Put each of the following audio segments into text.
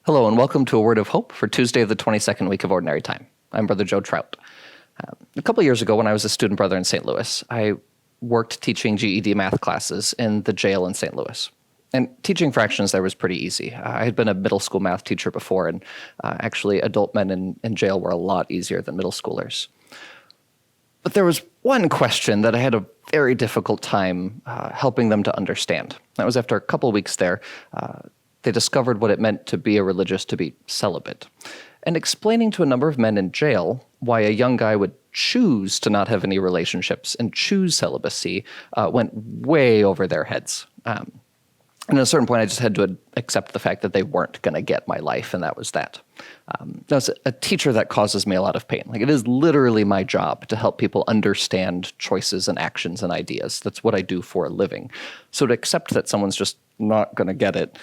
Hello and welcome to A Word of Hope for Tuesday of the 22nd week of Ordinary Time. I'm Brother Joe Trout. A couple of years ago when I was a student brother in St. Louis, I worked teaching GED math classes in the jail in St. Louis. And teaching fractions there was pretty easy. I had been a middle school math teacher before, and actually adult men in jail were a lot easier than middle schoolers. But there was one question that I had a very difficult time helping them to understand. That was after a couple of weeks there, they discovered what it meant to be a religious, to be celibate. And explaining to a number of men in jail why a young guy would choose to not have any relationships and choose celibacy went way over their heads. And at a certain point, I just had to accept the fact that they weren't going to get my life, and that was that. As a teacher, that causes me a lot of pain. Like, it is literally my job to help people understand choices and actions and ideas. That's what I do for a living. So to accept that someone's just not going to get it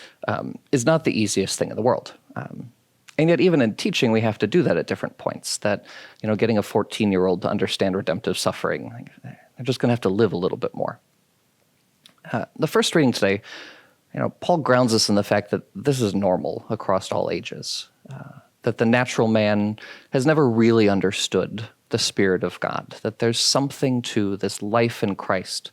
is not the easiest thing in the world. And yet, even in teaching, we have to do that at different points. That, getting a 14-year-old to understand redemptive suffering, like, they're just going to have to live a little bit more. The first reading today, Paul grounds us in the fact that this is normal across all ages, that the natural man has never really understood the Spirit of God, that there's something to this life in Christ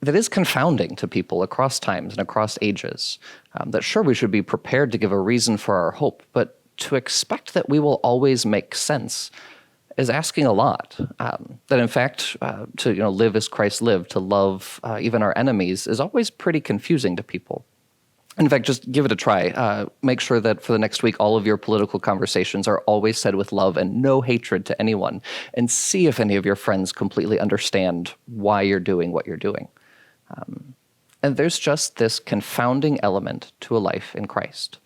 that is confounding to people across times and across ages, that sure, we should be prepared to give a reason for our hope, but to expect that we will always make sense is asking a lot. That in fact, to live as Christ lived, to love even our enemies, is always pretty confusing to people. In fact, just give it a try. Make sure that for the next week, all of your political conversations are always said with love and no hatred to anyone, and see if any of your friends completely understand why you're doing what you're doing. And there's just this confounding element to a life in Christ.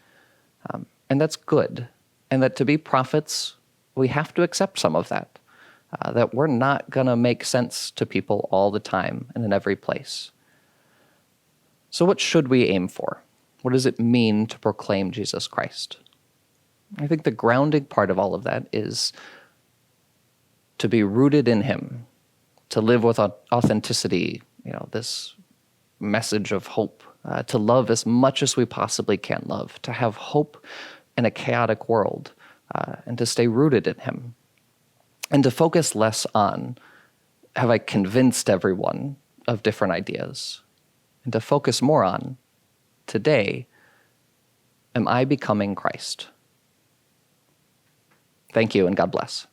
And that's good. And that to be prophets, we have to accept some of that, that we're not going to make sense to people all the time and in every place. So what should we aim for? What does it mean to proclaim Jesus Christ? I think the grounding part of all of that is to be rooted in him, to live with authenticity, this message of hope, to love as much as we possibly can love, to have hope in a chaotic world, and to stay rooted in him, and to focus less on, have I convinced everyone of different ideas, and to focus more on, today, am I becoming Christ? Thank you, and God bless.